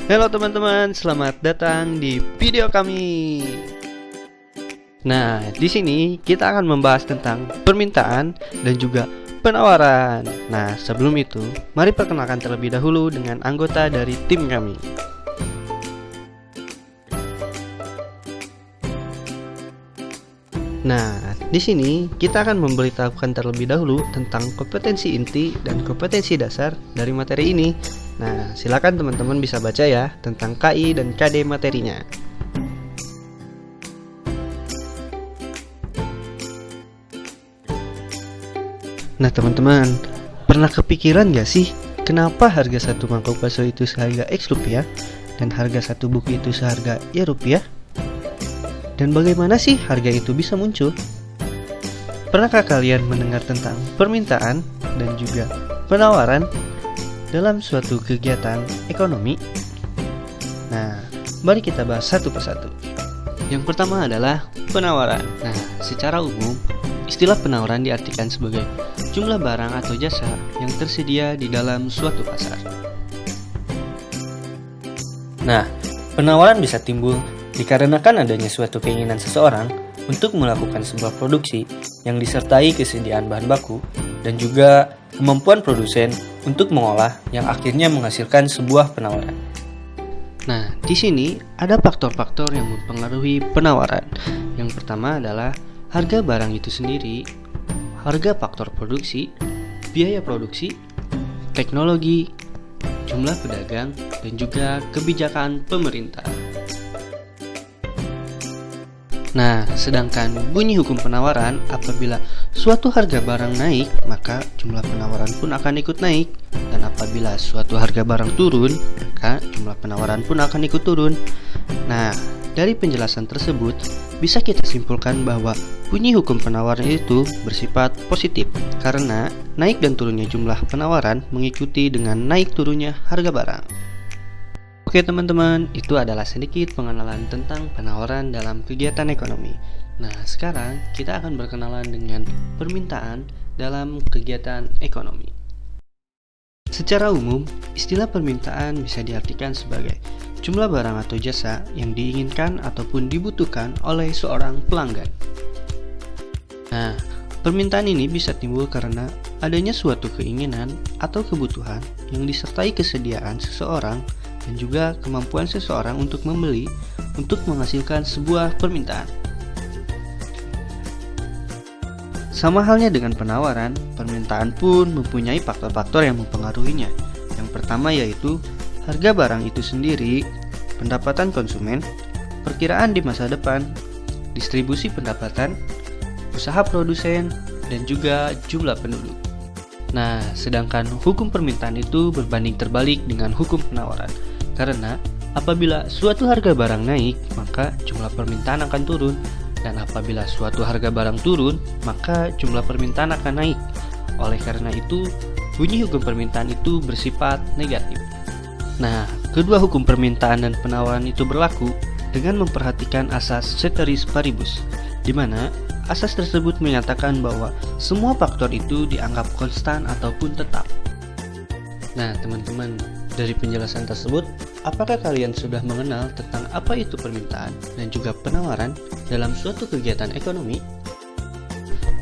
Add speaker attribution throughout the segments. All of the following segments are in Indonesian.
Speaker 1: Halo teman-teman, selamat datang di video kami. Nah, di sini kita akan membahas tentang permintaan dan juga penawaran. Nah, sebelum itu, mari perkenalkan terlebih dahulu dengan anggota dari tim kami. Nah, di sini kita akan memberitahukan terlebih dahulu tentang kompetensi inti dan kompetensi dasar dari materi ini. Nah, silakan teman-teman bisa baca ya tentang KI dan KD materinya. Nah, teman-teman, pernah kepikiran gak sih kenapa harga satu mangkok bakso itu seharga X rupiah dan harga satu buku itu seharga Y rupiah? Dan bagaimana sih harga itu bisa muncul? Pernahkah kalian mendengar tentang permintaan dan juga penawaran dalam suatu kegiatan ekonomi? Nah, mari kita bahas satu persatu. Yang pertama adalah penawaran. Nah, secara umum, istilah penawaran diartikan sebagai jumlah barang atau jasa yang tersedia di dalam suatu pasar. Nah, penawaran bisa timbul dikarenakan adanya suatu keinginan seseorang untuk melakukan sebuah produksi yang disertai kesediaan bahan baku dan juga kemampuan produsen untuk mengolah yang akhirnya menghasilkan sebuah penawaran. Nah, di sini ada faktor-faktor yang mempengaruhi penawaran. Yang pertama adalah harga barang itu sendiri, harga faktor produksi, biaya produksi, teknologi, jumlah pedagang, dan juga kebijakan pemerintah. Nah, sedangkan bunyi hukum penawaran, apabila suatu harga barang naik, maka jumlah penawaran pun akan ikut naik. Dan apabila suatu harga barang turun, maka jumlah penawaran pun akan ikut turun. Nah, dari penjelasan tersebut, bisa kita simpulkan bahwa bunyi hukum penawaran itu bersifat positif, karena naik dan turunnya jumlah penawaran mengikuti dengan naik turunnya harga barang. Oke teman-teman, itu adalah sedikit pengenalan tentang penawaran dalam kegiatan ekonomi. Nah, sekarang kita akan berkenalan dengan permintaan dalam kegiatan ekonomi. Secara umum, istilah permintaan bisa diartikan sebagai jumlah barang atau jasa yang diinginkan ataupun dibutuhkan oleh seorang pelanggan. Nah, permintaan ini bisa timbul karena adanya suatu keinginan atau kebutuhan yang disertai kesediaan seseorang dan juga kemampuan seseorang untuk membeli untuk menghasilkan sebuah permintaan. Sama halnya dengan penawaran, permintaan pun mempunyai faktor-faktor yang mempengaruhinya. Yang pertama yaitu harga barang itu sendiri, pendapatan konsumen, perkiraan di masa depan, distribusi pendapatan, usaha produsen, dan juga jumlah penduduk. Nah, sedangkan hukum permintaan itu berbanding terbalik dengan hukum penawaran. Karena apabila suatu harga barang naik, maka jumlah permintaan akan turun. Dan apabila suatu harga barang turun, maka jumlah permintaan akan naik. Oleh karena itu, bunyi hukum permintaan itu bersifat negatif. Nah, kedua hukum permintaan dan penawaran itu berlaku dengan memperhatikan asas ceteris paribus, di mana asas tersebut menyatakan bahwa semua faktor itu dianggap konstan ataupun tetap. Nah, teman-teman, dari penjelasan tersebut, apakah kalian sudah mengenal tentang apa itu permintaan dan juga penawaran dalam suatu kegiatan ekonomi?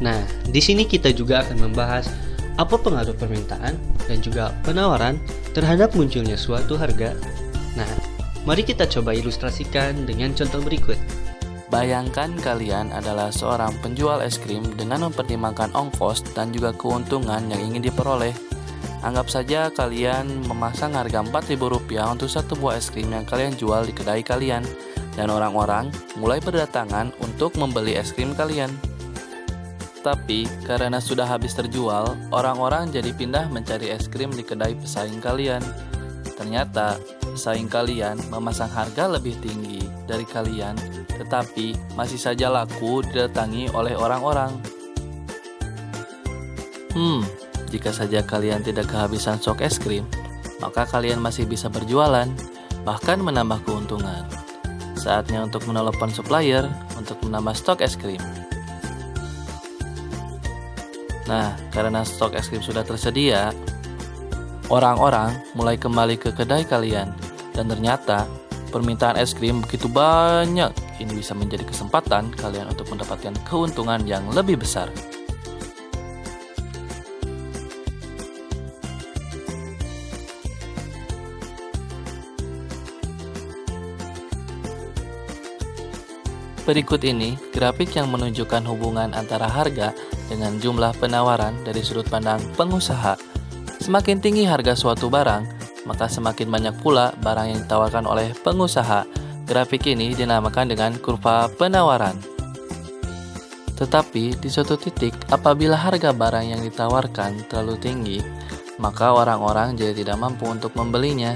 Speaker 1: Nah, di sini kita juga akan membahas apa pengaruh permintaan dan juga penawaran terhadap munculnya suatu harga. Nah, mari kita coba ilustrasikan dengan contoh berikut.
Speaker 2: Bayangkan kalian adalah seorang penjual es krim dengan mempertimbangkan ongkos dan juga keuntungan yang ingin diperoleh. Anggap saja kalian memasang harga Rp4.000 untuk satu buah es krim yang kalian jual di kedai kalian, dan orang-orang mulai berdatangan untuk membeli es krim kalian. Tapi karena sudah habis terjual, orang-orang jadi pindah mencari es krim di kedai pesaing kalian. Ternyata pesaing kalian memasang harga lebih tinggi dari kalian, tetapi masih saja laku didatangi oleh orang-orang. Jika saja kalian tidak kehabisan stok es krim, maka kalian masih bisa berjualan, bahkan menambah keuntungan. Saatnya untuk menelepon supplier untuk menambah stok es krim. Nah, karena stok es krim sudah tersedia, orang-orang mulai kembali ke kedai kalian Dan ternyata permintaan es krim begitu banyak. Ini bisa menjadi kesempatan kalian untuk mendapatkan keuntungan yang lebih besar. Berikut ini grafik yang menunjukkan hubungan antara harga dengan jumlah penawaran dari sudut pandang pengusaha. Semakin tinggi harga suatu barang, maka semakin banyak pula barang yang ditawarkan oleh pengusaha. Grafik ini dinamakan dengan kurva penawaran. Tetapi di suatu titik, apabila harga barang yang ditawarkan terlalu tinggi, maka orang-orang jadi tidak mampu untuk membelinya.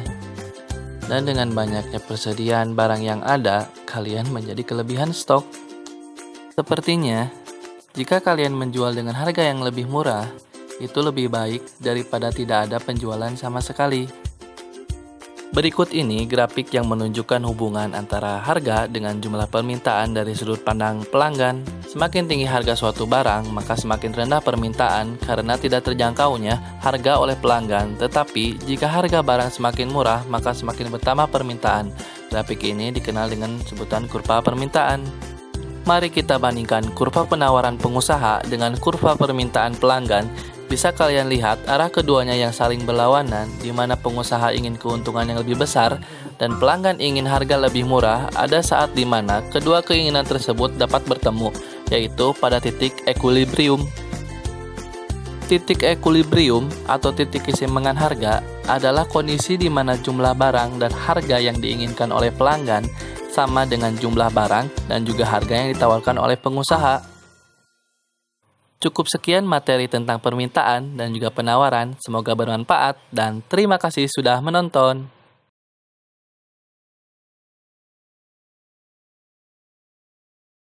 Speaker 2: Dan dengan banyaknya persediaan barang yang ada, kalian menjadi kelebihan stok. Sepertinya, jika kalian menjual dengan harga yang lebih murah, itu lebih baik daripada tidak ada penjualan sama sekali. Berikut ini grafik yang menunjukkan hubungan antara harga dengan jumlah permintaan dari sudut pandang pelanggan. Semakin tinggi harga suatu barang, maka semakin rendah permintaan karena tidak terjangkaunya harga oleh pelanggan. Tetapi, jika harga barang semakin murah, maka semakin bertambah permintaan. Grafik ini dikenal dengan sebutan kurva permintaan. Mari kita bandingkan kurva penawaran pengusaha dengan kurva permintaan pelanggan. Bisa kalian lihat arah keduanya yang saling berlawanan, di mana pengusaha ingin keuntungan yang lebih besar dan pelanggan ingin harga lebih murah. Ada saat di mana kedua keinginan tersebut dapat bertemu, yaitu pada titik equilibrium. Titik equilibrium atau titik keseimbangan harga adalah kondisi di mana jumlah barang dan harga yang diinginkan oleh pelanggan sama dengan jumlah barang dan juga harga yang ditawarkan oleh pengusaha. Cukup sekian materi tentang permintaan dan juga penawaran. Semoga bermanfaat dan terima kasih sudah menonton.